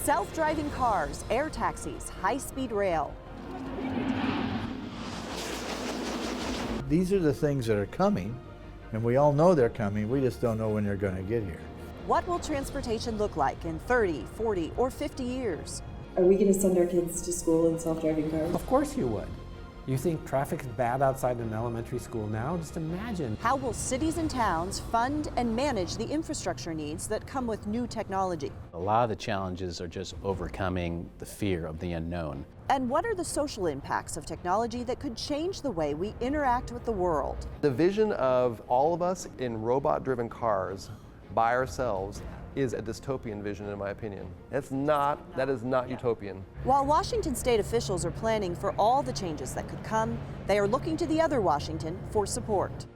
Self-driving cars, air taxis, high-speed rail. These are the things that are coming, and we all know they're coming. We just don't know when they're going to get here. What will transportation look like in 30, 40, or 50 years? Are we going to send our kids to school in self-driving cars? Of course you would. You think traffic is bad outside an elementary school now? Just imagine. How will cities and towns fund and manage the infrastructure needs that come with new technology? A lot of the challenges are just overcoming the fear of the unknown. And what are the social impacts of technology that could change the way we interact with the world? The vision of all of us in robot-driven cars by ourselves is a dystopian vision, in my opinion. That is not utopian. While Washington state officials are planning for all the changes that could come, they are looking to the other Washington for support.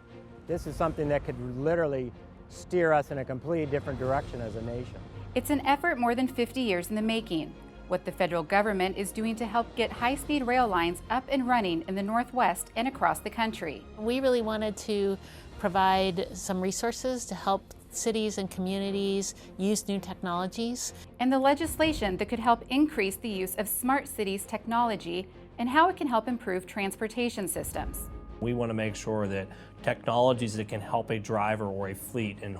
This is something that could literally steer us in a completely different direction as a nation. It's an effort more than 50 years in the making. What the federal government is doing to help get high-speed rail lines up and running in the Northwest and across the country. We really wanted to provide some resources to help cities and communities use new technologies. And the legislation that could help increase the use of smart cities technology and how it can help improve transportation systems. We want to make sure that technologies that can help a driver or a fleet in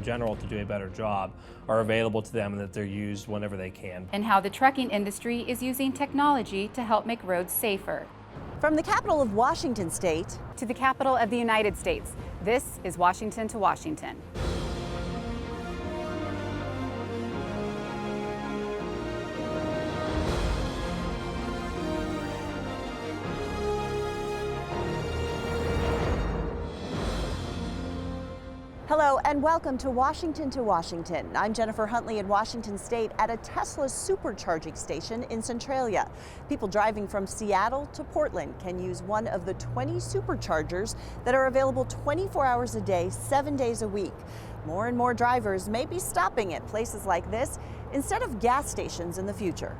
general to do a better job are available to them and that they're used whenever they can. And how the trucking industry is using technology to help make roads safer. From the capital of Washington state to the capital of the United States, this is Washington to Washington. Hello and welcome to Washington to Washington. I'm Jennifer Huntley in Washington State at a Tesla supercharging station in Centralia. People driving from Seattle to Portland can use one of the 20 superchargers that are available 24 hours a day, 7 days a week. More and more drivers may be stopping at places like this instead of gas stations in the future.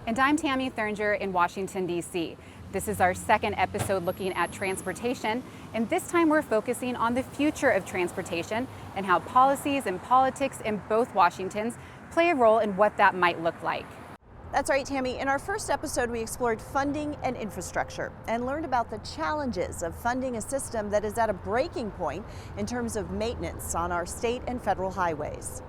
And I'm Tammy Thuringer in Washington, D.C. This is our second episode looking at transportation, and this time we're focusing on the future of transportation and how policies and politics in both Washingtons play a role in what that might look like. That's right, Tammy. In our first episode, we explored funding and infrastructure and learned about the challenges of funding a system that is at a breaking point in terms of maintenance on our state and federal highways.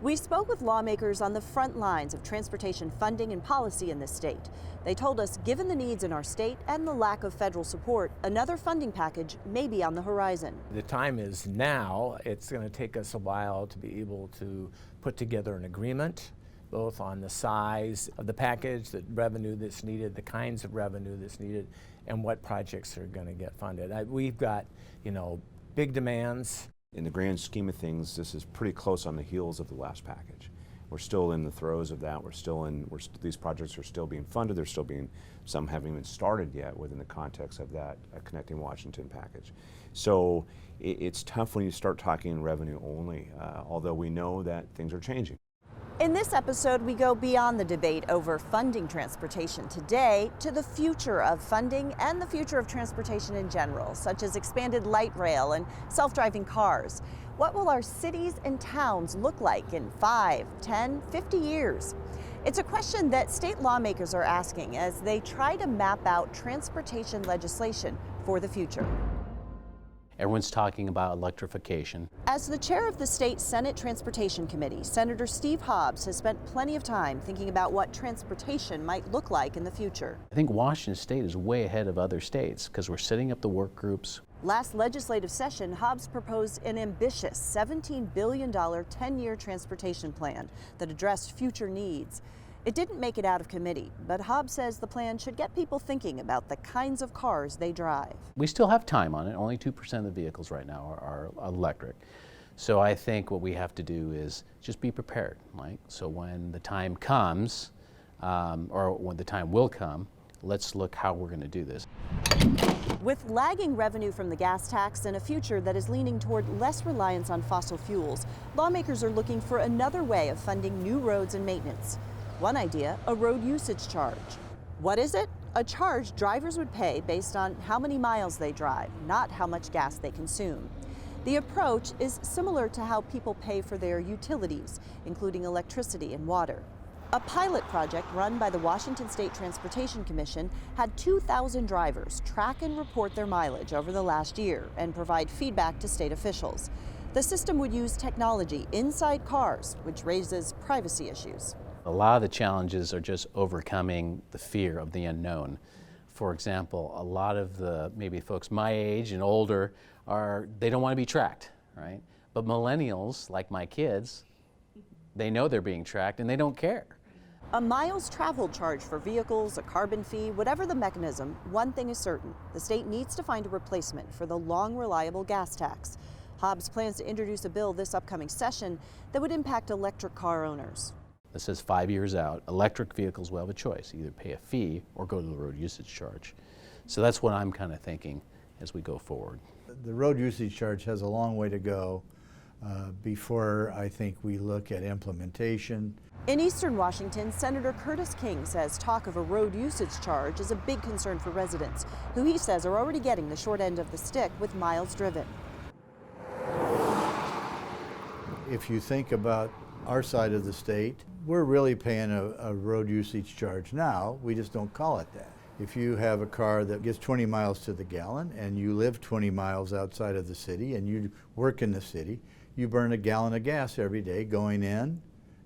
We spoke with lawmakers on the front lines of transportation funding and policy in this state. They told us, given the needs in our state and the lack of federal support, another funding package may be on the horizon. The time is now. It's going to take us a while to be able to put together an agreement, both on the size of the package, the revenue that's needed, the kinds of revenue that's needed, and what projects are going to get funded. We've got, big demands. In the grand scheme of things, this is pretty close on the heels of the last package. We're still in the throes of that. These projects are still being funded. They're still being, some haven't even started yet within the context of that Connecting Washington package. So it's tough when you start talking revenue only, although we know that things are changing. In this episode, we go beyond the debate over funding transportation today to the future of funding and the future of transportation in general, such as expanded light rail and self-driving cars. What will our cities and towns look like in 5, 10, 50 years? It's a question that state lawmakers are asking as they try to map out transportation legislation for the future. Everyone's talking about electrification. As the chair of the State Senate Transportation Committee, Senator Steve Hobbs has spent plenty of time thinking about what transportation might look like in the future. I think Washington State is way ahead of other states because we're setting up the work groups. Last legislative session, Hobbs proposed an ambitious $17 billion 10-year transportation plan that addressed future needs. It didn't make it out of committee, but Hobbs says the plan should get people thinking about the kinds of cars they drive. We still have time on it. Only 2% of the vehicles right now are electric. So I think what we have to do is just be prepared, right? So when the time comes, or when the time will come, let's look how we're going to do this. With lagging revenue from the gas tax and a future that is leaning toward less reliance on fossil fuels, lawmakers are looking for another way of funding new roads and maintenance. One idea, a road usage charge. What is it? A charge drivers would pay based on how many miles they drive, not how much gas they consume. The approach is similar to how people pay for their utilities, including electricity and water. A pilot project run by the Washington State Transportation Commission had 2,000 drivers track and report their mileage over the last year and provide feedback to state officials. The system would use technology inside cars, which raises privacy issues. A lot of the challenges are just overcoming the fear of the unknown. For example, a lot of the maybe folks my age and older they don't want to be tracked, right? But millennials, like my kids, they know they're being tracked and they don't care. A miles traveled charge for vehicles, a carbon fee, whatever the mechanism, one thing is certain: the state needs to find a replacement for the long, reliable gas tax. Hobbs plans to introduce a bill this upcoming session that would impact electric car owners. This is 5 years out. Electric vehicles will have a choice, either pay a fee or go to the road usage charge. So that's what I'm kind of thinking as we go forward. The road usage charge has a long way to go before I think we look at implementation. In Eastern Washington, Senator Curtis King says talk of a road usage charge is a big concern for residents, who he says are already getting the short end of the stick with miles driven. If you think about our side of the state, we're really paying a road usage charge now. We just don't call it that. If you have a car that gets 20 miles to the gallon and you live 20 miles outside of the city and you work in the city, you burn a gallon of gas every day going in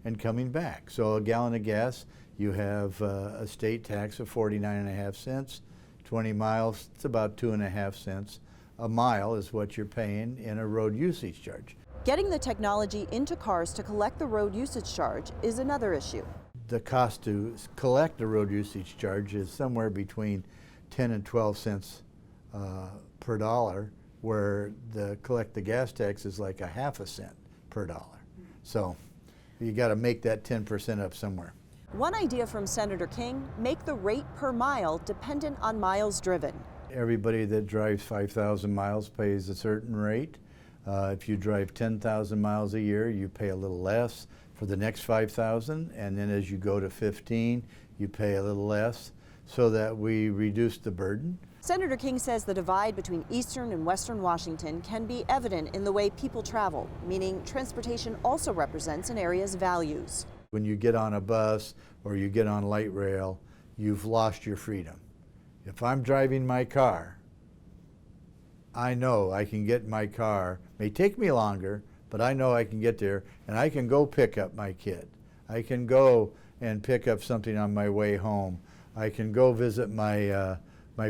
and coming back. So a gallon of gas, you have a state tax of 49.5 cents. 20 miles, it's about 2.5 cents. A mile is what you're paying in a road usage charge. Getting the technology into cars to collect the road usage charge is another issue. The cost to collect a road usage charge is somewhere between 10 and 12 cents per dollar, where collect the gas tax is like 0.5 cent per dollar. So you got to make that 10% up somewhere. One idea from Senator King: make the rate per mile dependent on miles driven. Everybody that drives 5,000 miles pays a certain rate. If you drive 10,000 miles a year, you pay a little less for the next 5,000, and then as you go to 15, you pay a little less, so that we reduce the burden. Senator King says the divide between Eastern and Western Washington can be evident in the way people travel, meaning transportation also represents an area's values. When you get on a bus or you get on light rail, you've lost your freedom. If I'm driving my car, I know I can get in my car. It may take me longer, but I know I can get there, and I can go pick up my kid. I can go and pick up something on my way home. I can go visit my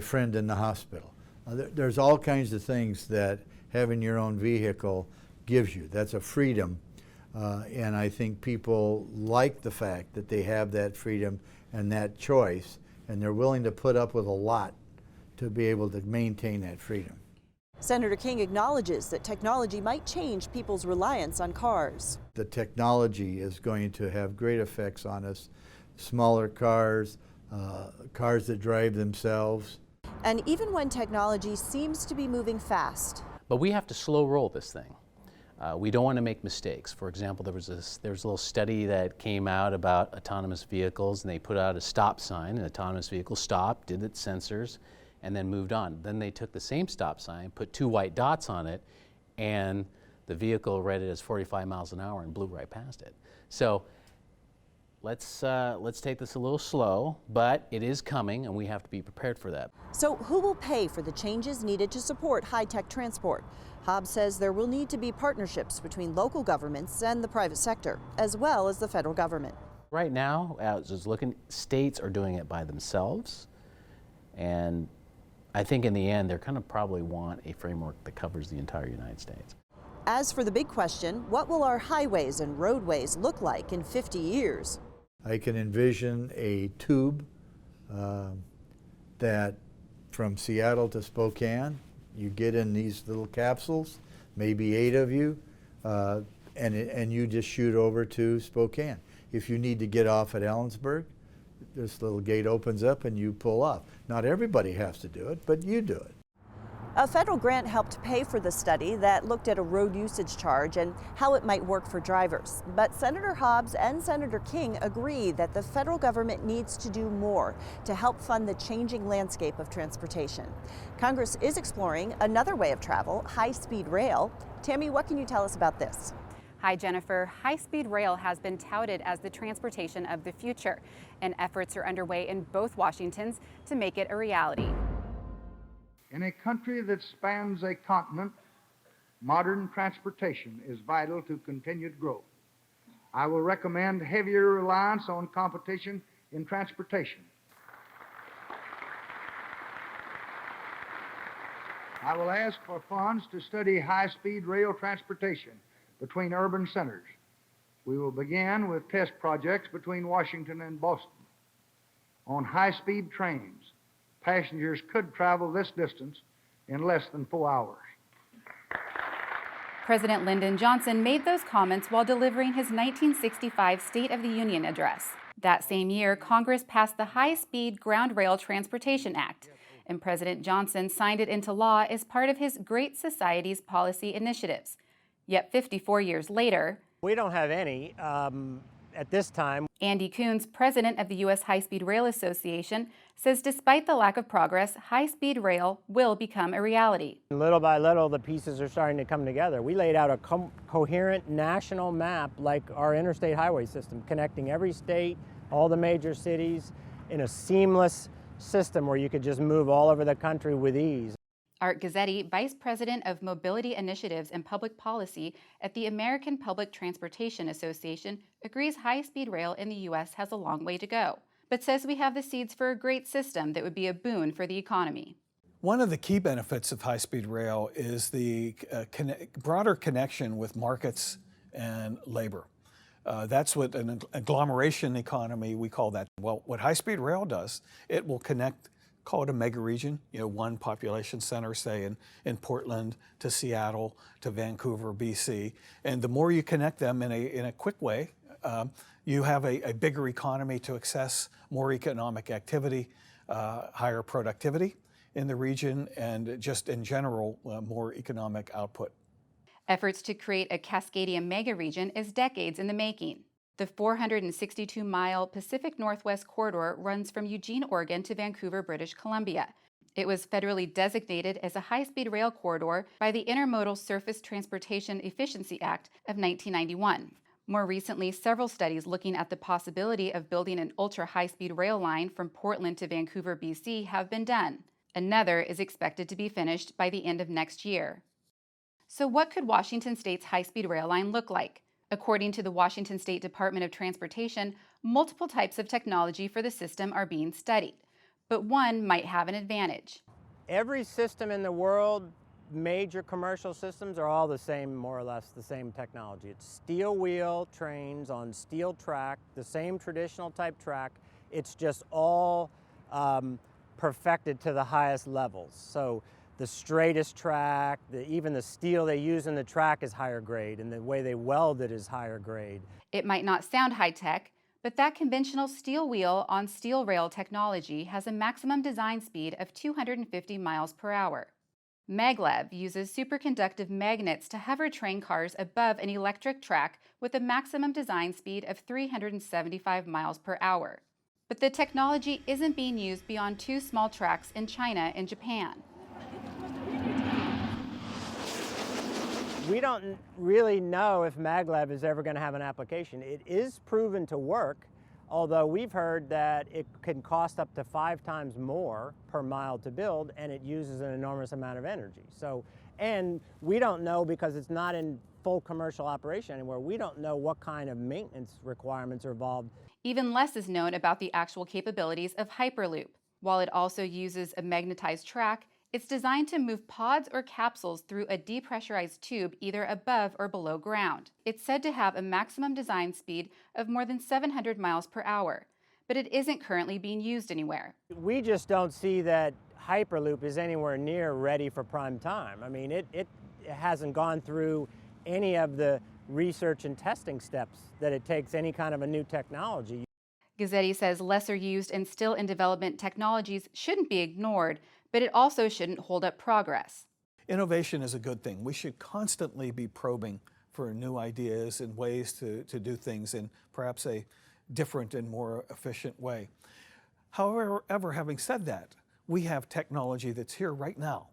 friend in the hospital. There's all kinds of things that having your own vehicle gives you. That's a freedom, and I think people like the fact that they have that freedom and that choice, and they're willing to put up with a lot to be able to maintain that freedom. Senator King acknowledges that technology might change people's reliance on cars. The technology is going to have great effects on us. Smaller cars, cars that drive themselves. And even when technology seems to be moving fast. But we have to slow roll this thing. We don't want to make mistakes. For example, there was a little study that came out about autonomous vehicles, and they put out a stop sign. An autonomous vehicle stopped, did its sensors, and then moved on. Then they took the same stop sign, put 2 white dots on it, and the vehicle read it as 45 miles an hour and blew right past it. So let's take this a little slow, but it is coming, and we have to be prepared for that. So who will pay for the changes needed to support high-tech transport? Hobbs says there will need to be partnerships between local governments and the private sector, as well as the federal government. Right now, just looking, states are doing it by themselves, and I think in the end, they're going to probably want a framework that covers the entire United States. As for the big question, what will our highways and roadways look like in 50 years? I can envision a tube that from Seattle to Spokane, you get in these little capsules, maybe 8 of you, and you just shoot over to Spokane. If you need to get off at Ellensburg, this little gate opens up and you pull off. Not everybody has to do it, but you do it. A federal grant helped pay for the study that looked at a road usage charge and how it might work for drivers. But Senator Hobbs and Senator King agree that the federal government needs to do more to help fund the changing landscape of transportation. Congress is exploring another way of travel, high-speed rail. Tammy, what can you tell us about this? Hi, Jennifer. High-speed rail has been touted as the transportation of the future, and efforts are underway in both Washingtons to make it a reality. In a country that spans a continent, modern transportation is vital to continued growth. I will recommend heavier reliance on competition in transportation. I will ask for funds to study high-speed rail transportation between urban centers. We will begin with test projects between Washington and Boston. On high-speed trains, passengers could travel this distance in less than 4 hours. President Lyndon Johnson made those comments while delivering his 1965 State of the Union address. That same year, Congress passed the High-Speed Ground Rail Transportation Act, and President Johnson signed it into law as part of his Great Society's policy initiatives. Yet 54 years later, we don't have any at this time. Andy Coons, president of the U.S. High-Speed Rail Association, says despite the lack of progress, high-speed rail will become a reality. Little by little, the pieces are starting to come together. We laid out a coherent national map like our interstate highway system, connecting every state, all the major cities, in a seamless system where you could just move all over the country with ease. Art Gazzetti, Vice President of Mobility Initiatives and Public Policy at the American Public Transportation Association, agrees high-speed rail in the U.S. has a long way to go, but says we have the seeds for a great system that would be a boon for the economy. One of the key benefits of high-speed rail is the broader connection with markets and labor. That's what an agglomeration economy, we call that. Well, what high-speed rail does, it will connect, call it a mega region, one population center, say in Portland to Seattle to Vancouver, BC. And the more you connect them in a quick way, you have a bigger economy to access more economic activity, higher productivity in the region, and just in general, more economic output. Efforts to create a Cascadia mega region is decades in the making. The 462-mile Pacific Northwest corridor runs from Eugene, Oregon to Vancouver, British Columbia. It was federally designated as a high-speed rail corridor by the Intermodal Surface Transportation Efficiency Act of 1991. More recently, several studies looking at the possibility of building an ultra-high-speed rail line from Portland to Vancouver, BC have been done. Another is expected to be finished by the end of next year. So what could Washington State's high-speed rail line look like? According to the Washington State Department of Transportation, multiple types of technology for the system are being studied, but one might have an advantage. Every system in the world, major commercial systems, are all the same, more or less the same technology. It's steel wheel trains on steel track, the same traditional type track. It's just all perfected to the highest levels. So the straightest track, even the steel they use in the track is higher grade, and the way they weld it is higher grade. It might not sound high-tech, but that conventional steel wheel on steel rail technology has a maximum design speed of 250 miles per hour. Maglev uses superconductive magnets to hover train cars above an electric track with a maximum design speed of 375 miles per hour. But the technology isn't being used beyond 2 small tracks in China and Japan. We don't really know if maglev is ever going to have an application. It is proven to work, although we've heard that it can cost up to 5 times more per mile to build, and it uses an enormous amount of energy. And we don't know, because it's not in full commercial operation anymore, we don't know what kind of maintenance requirements are involved. Even less is known about the actual capabilities of Hyperloop. While it also uses a magnetized track, it's designed to move pods or capsules through a depressurized tube either above or below ground. It's said to have a maximum design speed of more than 700 miles per hour, but it isn't currently being used anywhere. We just don't see that Hyperloop is anywhere near ready for prime time. I mean, it hasn't gone through any of the research and testing steps that it takes any kind of a new technology. Gazzetti says lesser used and still in development technologies shouldn't be ignored, but it also shouldn't hold up progress. Innovation is a good thing. We should constantly be probing for new ideas and ways to do things in perhaps a different and more efficient way. However, having said that, we have technology that's here right now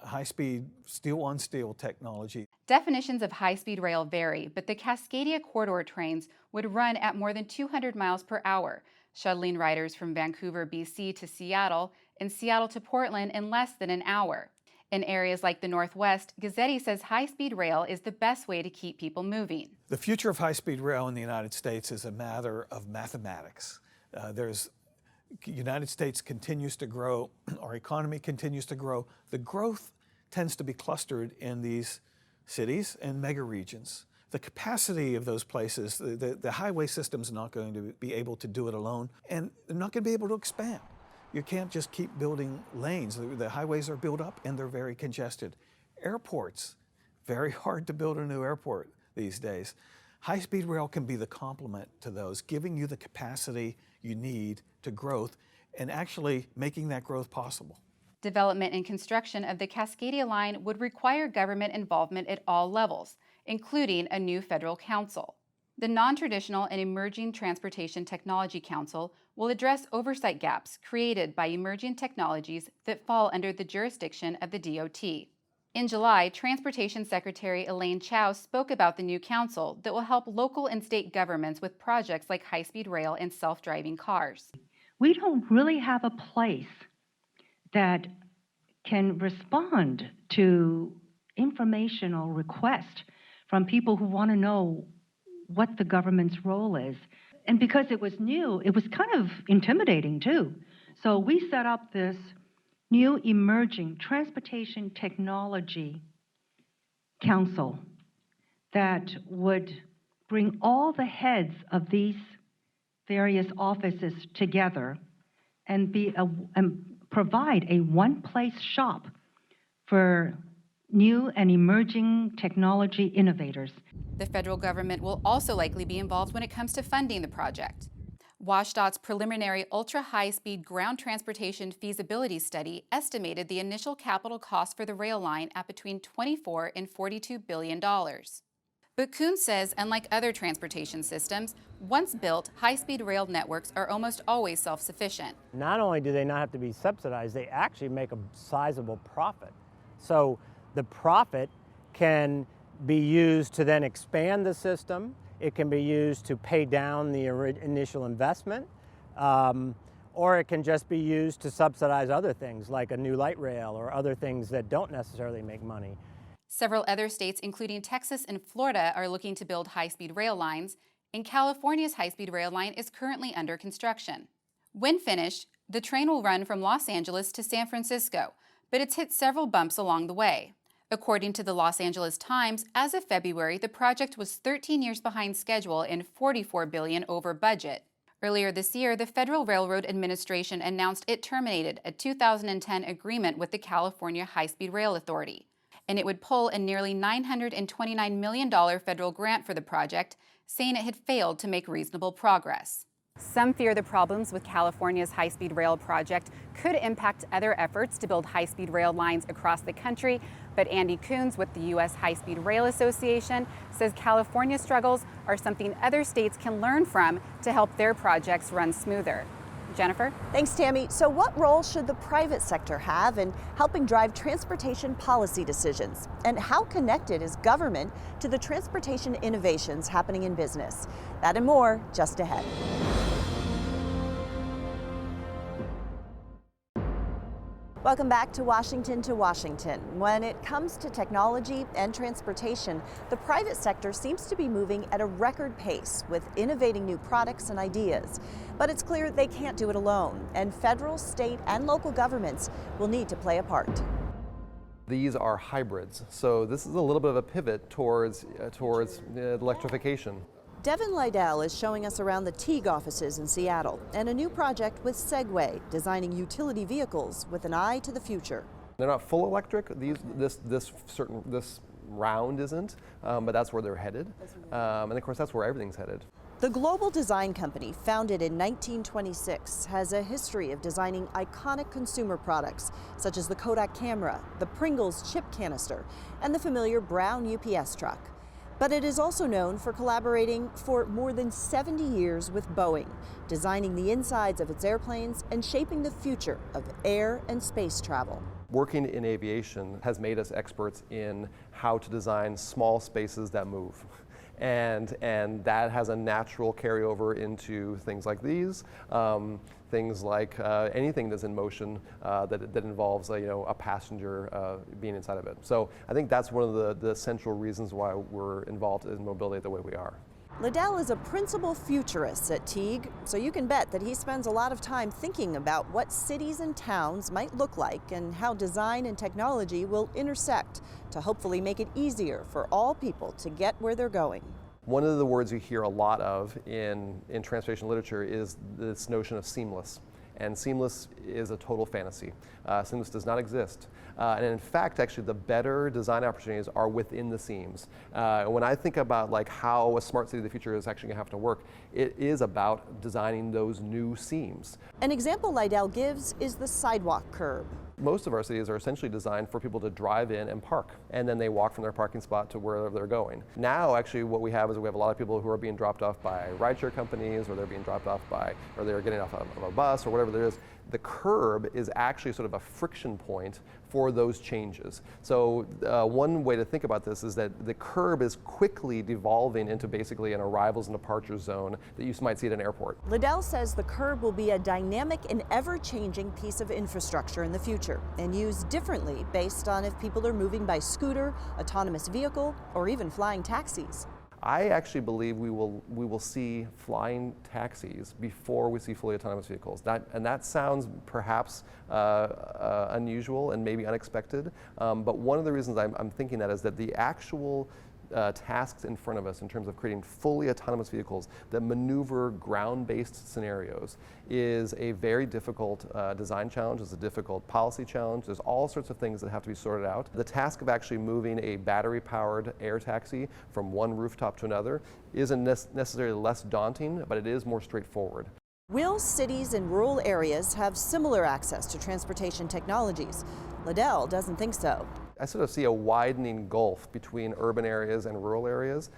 high-speed steel-on-steel technology. Definitions of high-speed rail vary, but the Cascadia Corridor trains would run at more than 200 miles per hour, shuttling riders from Vancouver, BC to Seattle and Seattle to Portland in less than an hour. In areas like the Northwest, Gazzetti says high-speed rail is the best way to keep people moving. The future of high-speed rail in the United States is a matter of mathematics. United States continues to grow, our economy continues to grow. The growth tends to be clustered in these cities and mega regions. The capacity of those places, the highway system's not going to be able to do it alone, and they're not going to be able to expand. You can't just keep building lanes. The highways are built up and they're very congested. Airports, very hard to build a new airport these days. High-speed rail can be the complement to those, giving you the capacity you need to growth and actually making that growth possible. Development and construction of the Cascadia line would require government involvement at all levels, including a new federal council. The Non-Traditional and Emerging Transportation Technology Council will address oversight gaps created by emerging technologies that fall under the jurisdiction of the DOT. In July, Transportation Secretary Elaine Chao spoke about the new council that will help local and state governments with projects like high-speed rail and self-driving cars. We don't really have a place that can respond to informational requests from people who want to know what the government's role is. And because it was new, it was kind of intimidating too. So we set up this new emerging transportation technology council that would bring all the heads of these various offices together and provide a one-place shop for new and emerging technology innovators. The federal government will also likely be involved when it comes to funding the project. WashDOT's preliminary ultra-high-speed ground transportation feasibility study estimated the initial capital cost for the rail line at between $24 and $42 billion. But Kuhn says, unlike other transportation systems, once built, high-speed rail networks are almost always self-sufficient. Not only do they not have to be subsidized, they actually make a sizable profit. So the profit can be used to then expand the system. It can be used to pay down the initial investment, or it can just be used to subsidize other things like a new light rail or other things that don't necessarily make money. Several other states, including Texas and Florida, are looking to build high-speed rail lines, and California's high-speed rail line is currently under construction. When finished, the train will run from Los Angeles to San Francisco, but it's hit several bumps along the way. According to the Los Angeles Times, as of February, the project was 13 years behind schedule and $44 billion over budget. Earlier this year, the Federal Railroad Administration announced it terminated a 2010 agreement with the California High-Speed Rail Authority, and it would pull a nearly $929 million federal grant for the project, saying it had failed to make reasonable progress. Some fear the problems with California's high-speed rail project could impact other efforts to build high-speed rail lines across the country, but Andy Coons with the U.S. High-Speed Rail Association says California's struggles are something other states can learn from to help their projects run smoother. Jennifer? Thanks, Tammy. So what role should the private sector have in helping drive transportation policy decisions? And how connected is government to the transportation innovations happening in business? That and more just ahead. Welcome back to Washington. When it comes to technology and transportation, the private sector seems to be moving at a record pace with innovating new products and ideas. But it's clear they can't do it alone, and federal, state, and local governments will need to play a part. These are hybrids, so this is a little bit of a pivot towards electrification. Devin Lydell is showing us around the Teague offices in Seattle and a new project with Segway, designing utility vehicles with an eye to the future. They're not full electric. This round isn't, but that's where they're headed. And of course, that's where everything's headed. The global design company, founded in 1926, has a history of designing iconic consumer products, such as the Kodak camera, the Pringles chip canister, and the familiar brown UPS truck. But it is also known for collaborating for more than 70 years with Boeing, designing the insides of its airplanes and shaping the future of air and space travel. Working in aviation has made us experts in how to design small spaces that move. And that has a natural carryover into things like these, things like anything that's in motion that involves a passenger being inside of it. So I think that's one of the central reasons why we're involved in mobility the way we are. Liddell is a principal futurist at Teague, so you can bet that he spends a lot of time thinking about what cities and towns might look like and how design and technology will intersect to hopefully make it easier for all people to get where they're going. One of the words you hear a lot of in transportation literature is this notion of seamless. And seamless is a total fantasy. Seamless does not exist. And in fact, actually, the better design opportunities are within the seams. When I think about like how a smart city of the future is actually going to have to work, it is about designing those new seams. An example Liddell gives is the sidewalk curb. Most of our cities are essentially designed for people to drive in and park, and then they walk from their parking spot to wherever they're going. Now, actually, what we have is we have a lot of people who are being dropped off by rideshare companies, or they're being dropped off by, or they're getting off of a bus, or whatever there is. The curb is actually sort of a friction point for those changes. So one way to think about this is that the curb is quickly devolving into basically an arrivals and departures zone that you might see at an airport. Liddell says the curb will be a dynamic and ever-changing piece of infrastructure in the future and used differently based on if people are moving by scooter, autonomous vehicle, or even flying taxis. I actually believe we will see flying taxis before we see fully autonomous vehicles. That sounds perhaps unusual and maybe unexpected, but one of the reasons I'm thinking that is that the actual tasks in front of us in terms of creating fully autonomous vehicles that maneuver ground-based scenarios is a very difficult design challenge. It's a difficult policy challenge. There's all sorts of things that have to be sorted out. The task of actually moving a battery-powered air taxi from one rooftop to another isn't necessarily less daunting, but it is more straightforward. Will cities and rural areas have similar access to transportation technologies? Liddell doesn't think so. I sort of see a widening gulf between urban areas and rural areas,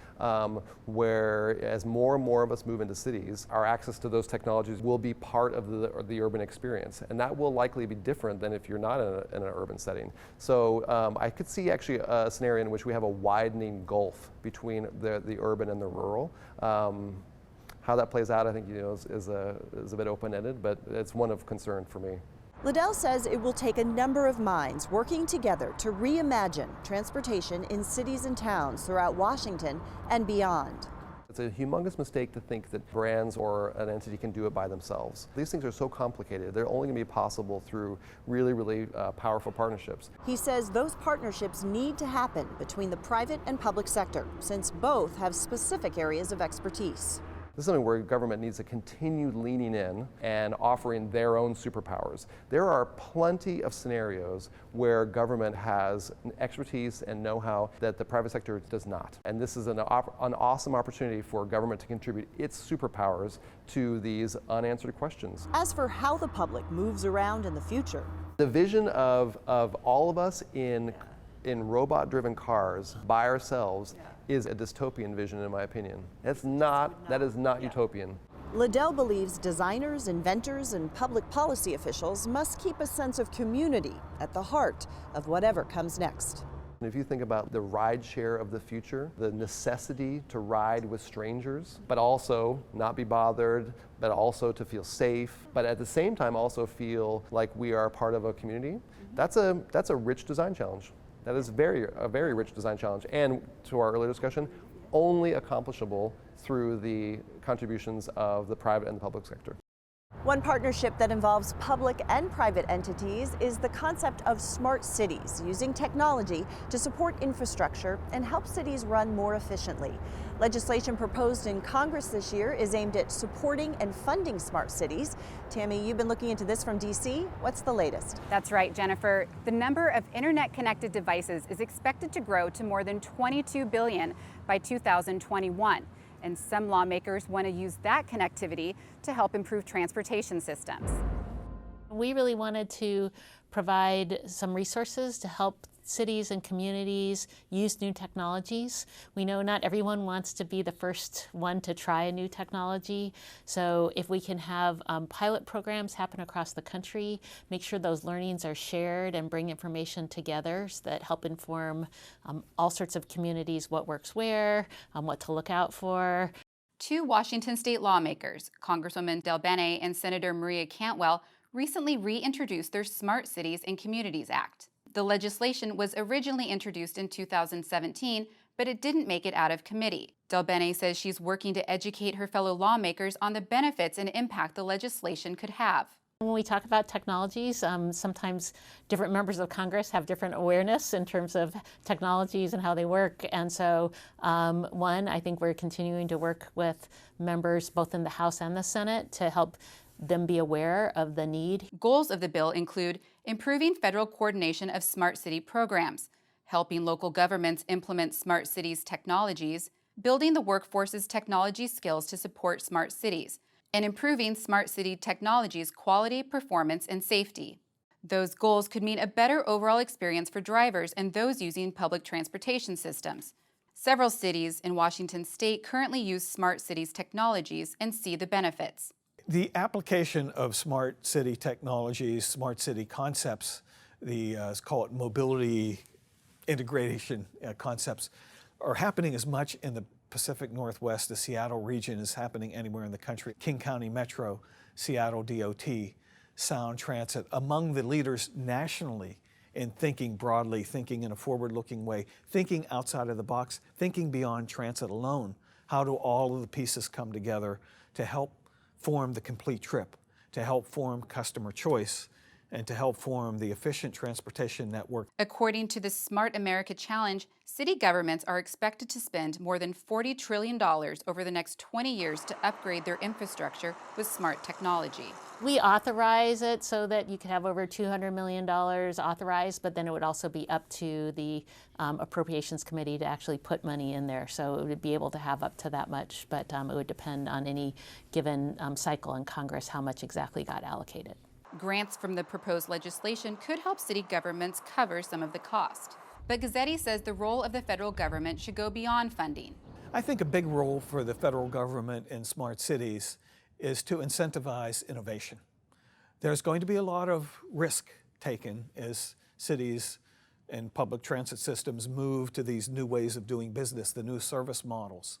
where as more and more of us move into cities, our access to those technologies will be part of the urban experience. And that will likely be different than if you're not in an urban setting. So I could see actually a scenario in which we have a widening gulf between the urban and the rural. How that plays out, I think, is a bit open-ended, but it's one of concern for me. Liddell says it will take a number of minds working together to reimagine transportation in cities and towns throughout Washington and beyond. It's a humongous mistake to think that brands or an entity can do it by themselves. These things are so complicated. They're only going to be possible through really, really powerful partnerships. He says those partnerships need to happen between the private and public sector, since both have specific areas of expertise. This is something where government needs to continue leaning in and offering their own superpowers. There are plenty of scenarios where government has expertise and know-how that the private sector does not. And this is an awesome opportunity for government to contribute its superpowers to these unanswered questions. As for how the public moves around in the future, the vision of all of us in robot-driven cars by ourselves is a dystopian vision, in my opinion. That is not utopian. Liddell believes designers, inventors, and public policy officials must keep a sense of community at the heart of whatever comes next. If you think about the ride share of the future, the necessity to ride with strangers, but also not be bothered, but also to feel safe, but at the same time also feel like we are part of a community, that's a rich design challenge. That is a very rich design challenge, and to our earlier discussion, only accomplishable through the contributions of the private and the public sector. One partnership that involves public and private entities is the concept of smart cities, using technology to support infrastructure and help cities run more efficiently. Legislation proposed in Congress this year is aimed at supporting and funding smart cities. Tammy, you've been looking into this from DC. What's the latest? That's right, Jennifer. The number of internet-connected devices is expected to grow to more than 22 billion by 2021. And some lawmakers want to use that connectivity to help improve transportation systems. We really wanted to provide some resources to help cities and communities use new technologies. We know not everyone wants to be the first one to try a new technology. So if we can have pilot programs happen across the country, make sure those learnings are shared and bring information together so that help inform all sorts of communities what works where, what to look out for. Two Washington state lawmakers, Congresswoman Del Bene and Senator Maria Cantwell, recently reintroduced their Smart Cities and Communities Act. The legislation was originally introduced in 2017, but it didn't make it out of committee. Del Bene says she's working to educate her fellow lawmakers on the benefits and impact the legislation could have. When we talk about technologies, sometimes different members of Congress have different awareness in terms of technologies and how they work. And so, one, I think we're continuing to work with members both in the House and the Senate to help them be aware of the need. Goals of the bill include improving federal coordination of smart city programs, helping local governments implement smart cities technologies, building the workforce's technology skills to support smart cities, and improving smart city technologies' quality, performance, and safety. Those goals could mean a better overall experience for drivers and those using public transportation systems. Several cities in Washington state currently use smart cities technologies and see the benefits. The application of smart city technologies, smart city concepts, let's call it mobility integration concepts, are happening as much in the Pacific Northwest, the Seattle region, is happening anywhere in the country. King County Metro, Seattle DOT, Sound Transit, among the leaders nationally in thinking broadly, thinking in a forward-looking way, thinking outside of the box, thinking beyond transit alone. How do all of the pieces come together to help form the complete trip, to help form customer choice, and to help form the efficient transportation network? According to the Smart America Challenge, city governments are expected to spend more than $40 trillion over the next 20 years to upgrade their infrastructure with smart technology. We authorize it so that you could have over $200 million authorized, but then it would also be up to the Appropriations Committee to actually put money in there. So it would be able to have up to that much, but it would depend on any given cycle in Congress how much exactly got allocated. Grants from the proposed legislation could help city governments cover some of the cost. But Gazzetti says the role of the federal government should go beyond funding. I think a big role for the federal government in smart cities is to incentivize innovation. There's going to be a lot of risk taken as cities and public transit systems move to these new ways of doing business, the new service models.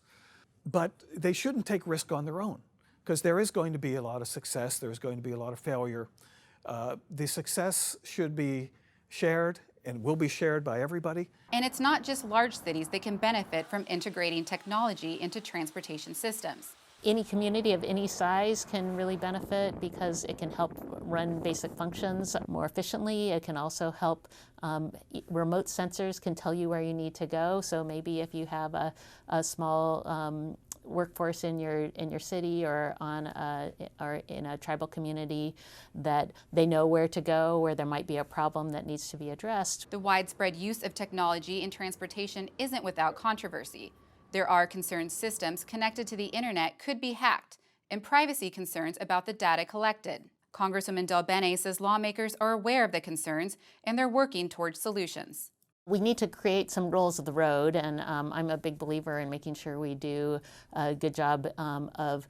But they shouldn't take risk on their own, because there is going to be a lot of success, there's going to be a lot of failure. The success should be shared and will be shared by everybody. And it's not just large cities that can benefit from integrating technology into transportation systems. Any community of any size can really benefit because it can help run basic functions more efficiently. It can also help, remote sensors can tell you where you need to go. So maybe if you have a small workforce in your city or or in a tribal community, that they know where to go, where there might be a problem that needs to be addressed. The widespread use of technology in transportation isn't without controversy. There are concerns systems connected to the internet could be hacked and privacy concerns about the data collected. Congresswoman Del Bene says lawmakers are aware of the concerns and they're working towards solutions. We need to create some rules of the road, and I'm a big believer in making sure we do a good job of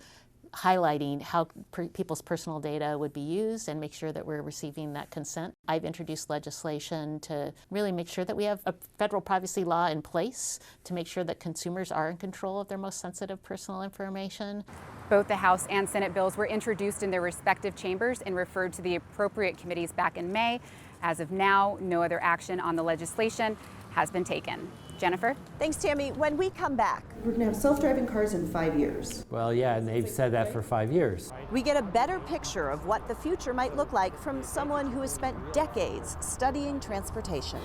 highlighting how people's personal data would be used and make sure that we're receiving that consent. I've introduced legislation to really make sure that we have a federal privacy law in place to make sure that consumers are in control of their most sensitive personal information. Both the House and Senate bills were introduced in their respective chambers and referred to the appropriate committees back in May. As of now, no other action on the legislation has been taken. Jennifer? Thanks, Tammy. When we come back, We're going to have self-driving cars in 5 years. Well, yeah, and they've said that for 5 years. we get a better picture of what the future might look like from someone who has spent decades studying transportation.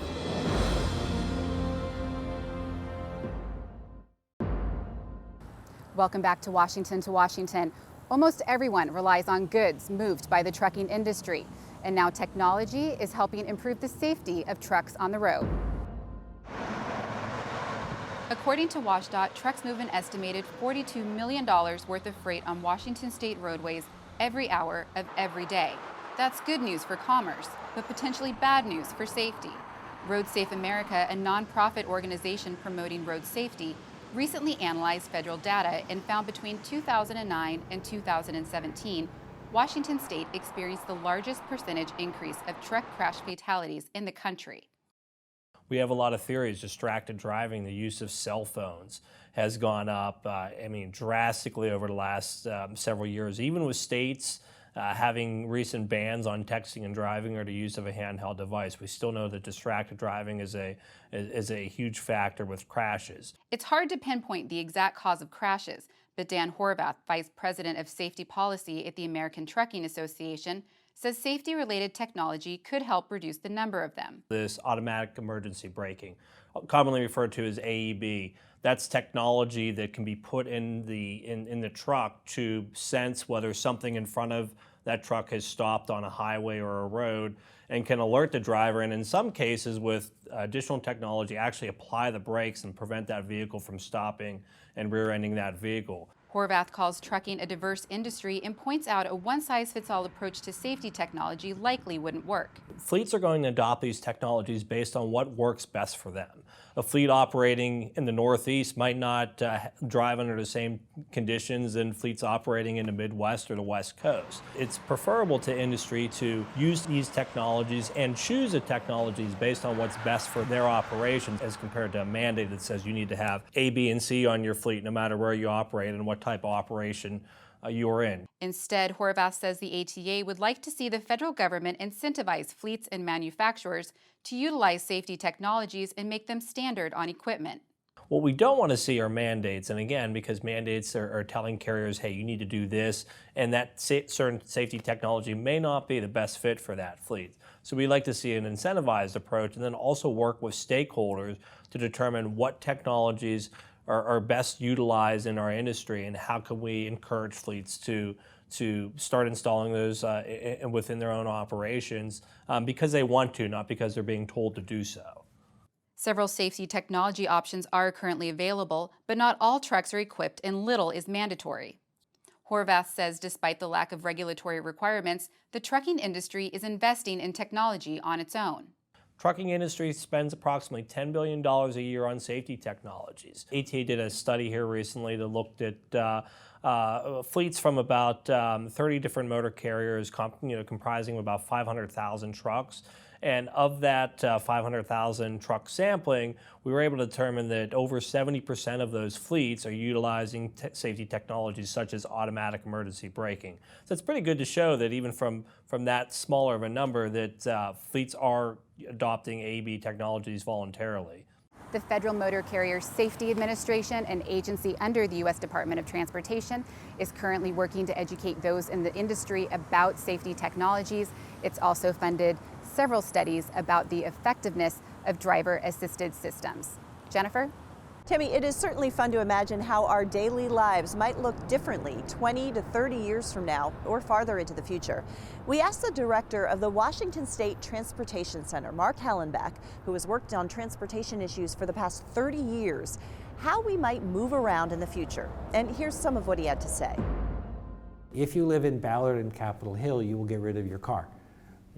Welcome back to Washington. Almost everyone relies on goods moved by the trucking industry, and now technology is helping improve the safety of trucks on the road. According to WashDOT, trucks move an estimated $42 million worth of freight on Washington state roadways every hour of every day. That's good news for commerce, but potentially bad news for safety. Road Safe America, a nonprofit organization promoting road safety, recently analyzed federal data and found between 2009 and 2017, Washington State experienced the largest percentage increase of truck crash fatalities in the country. We have a lot of theories. Distracted driving, the use of cell phones has gone up, drastically over the last several years. Even with states having recent bans on texting and driving or the use of a handheld device, we still know that distracted driving is a huge factor with crashes. It's hard to pinpoint the exact cause of crashes, but Dan Horvath, Vice President of Safety Policy at the American Trucking Association, says safety-related technology could help reduce the number of them. This automatic emergency braking, commonly referred to as AEB, that's technology that can be put in the truck to sense whether something in front of that truck has stopped on a highway or a road, and can alert the driver, and in some cases with additional technology actually apply the brakes and prevent that vehicle from stopping and rear-ending that vehicle. Horvath calls trucking a diverse industry and points out a one-size-fits-all approach to safety technology likely wouldn't work. Fleets are going to adopt these technologies based on what works best for them. A fleet operating in the Northeast might not drive under the same conditions than fleets operating in the Midwest or the West Coast. It's preferable to industry to use these technologies and choose the technologies based on what's best for their operations, as compared to a mandate that says you need to have A, B, and C on your fleet no matter where you operate and what type of operation you're in. Instead, Horvath says the ATA would like to see the federal government incentivize fleets and manufacturers to utilize safety technologies and make them standard on equipment. What we don't want to see are mandates, and again, because mandates are telling carriers, hey, you need to do this, and that certain safety technology may not be the best fit for that fleet. So we'd like to see an incentivized approach, and then also work with stakeholders to determine what technologies are best utilized in our industry, and how can we encourage fleets to start installing those within their own operations because they want to, not because they're being told to do so. Several safety technology options are currently available, but not all trucks are equipped and little is mandatory. Horvath says despite the lack of regulatory requirements, the trucking industry is investing in technology on its own. Trucking industry spends approximately $10 billion a year on safety technologies. ATA did a study here recently that looked at fleets from about 30 different motor carriers, comprising of about 500,000 trucks. And of that 500,000 truck sampling, we were able to determine that over 70% of those fleets are utilizing safety technologies such as automatic emergency braking. So it's pretty good to show that even from that smaller of a number that fleets are adopting AEB technologies voluntarily. The Federal Motor Carrier Safety Administration, an agency under the U.S. Department of Transportation, is currently working to educate those in the industry about safety technologies. It's also funded several studies about the effectiveness of driver-assisted systems. Jennifer? Tammy, it is certainly fun to imagine how our daily lives might look differently 20 to 30 years from now or farther into the future. We asked the director of the Washington State Transportation Center, Mark Hallenbeck, who has worked on transportation issues for the past 30 years, how we might move around in the future. And here's some of what he had to say. If you live in Ballard and Capitol Hill, you will get rid of your car.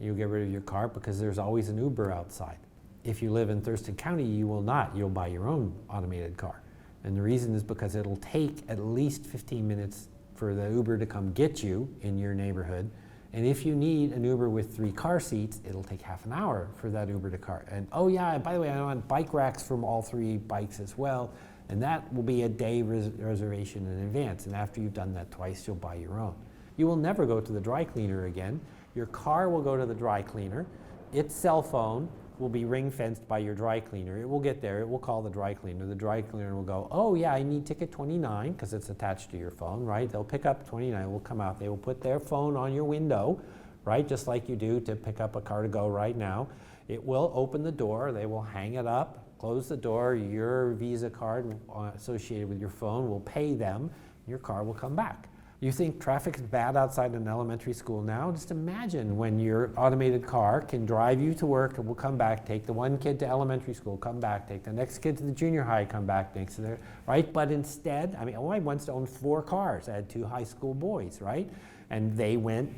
You'll get rid of your car because there's always an Uber outside. If you live in Thurston County, you will not. You'll buy your own automated car. And the reason is because it'll take at least 15 minutes for the Uber to come get you in your neighborhood. And if you need an Uber with 3 car seats, it'll take half an hour for that Uber to car. And oh yeah, by the way, I want bike racks from all 3 bikes as well. And that will be a day reservation in advance. And after you've done that twice, you'll buy your own. You will never go to the dry cleaner again. Your car will go to the dry cleaner. Its cell phone will be ring-fenced by your dry cleaner. It will get there, it will call the dry cleaner. The dry cleaner will go, oh yeah, I need ticket 29, because it's attached to your phone, right? They'll pick up 29, it will come out. They will put their phone on your window, right? Just like you do to pick up a car to go right now. It will open the door, they will hang it up, close the door, your Visa card associated with your phone will pay them, your car will come back. You think traffic is bad outside an elementary school now? Just imagine when your automated car can drive you to work and will come back, take the one kid to elementary school, come back, take the next kid to the junior high, come back, next to there, right? But instead, I once owned 4 cars. I had 2 high school boys, right? And they went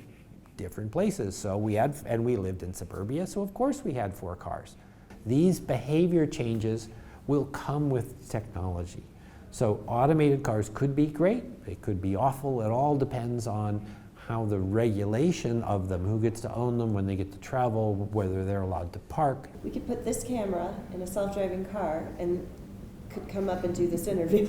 different places. So we lived in suburbia, so of course we had 4 cars. These behavior changes will come with technology. So automated cars could be great, they could be awful. It all depends on how the regulation of them, who gets to own them, when they get to travel, whether they're allowed to park. We could put this camera in a self-driving car and could come up and do this interview.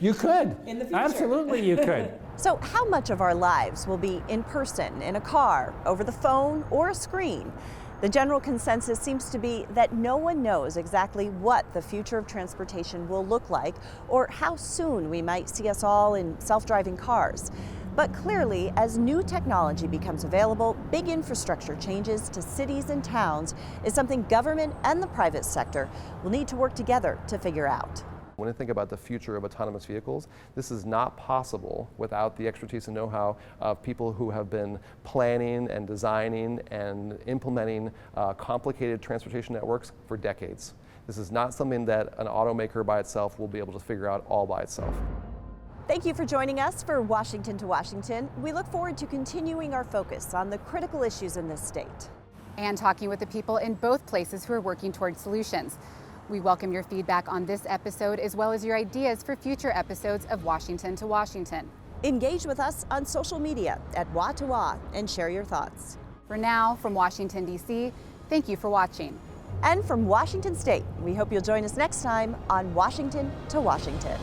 You could. In the future. Absolutely you could. So how much of our lives will be in person, in a car, over the phone, or a screen? The general consensus seems to be that no one knows exactly what the future of transportation will look like or how soon we might see us all in self-driving cars. But clearly, as new technology becomes available, big infrastructure changes to cities and towns is something government and the private sector will need to work together to figure out. When I think about the future of autonomous vehicles, this is not possible without the expertise and know-how of people who have been planning and designing and implementing complicated transportation networks for decades. This is not something that an automaker by itself will be able to figure out all by itself. Thank you for joining us for Washington to Washington. We look forward to continuing our focus on the critical issues in this state. And talking with the people in both places who are working towards solutions. We welcome your feedback on this episode as well as your ideas for future episodes of Washington to Washington. Engage with us on social media at WA2WA and share your thoughts. For now, from Washington, D.C., thank you for watching. And from Washington State, we hope you'll join us next time on Washington to Washington.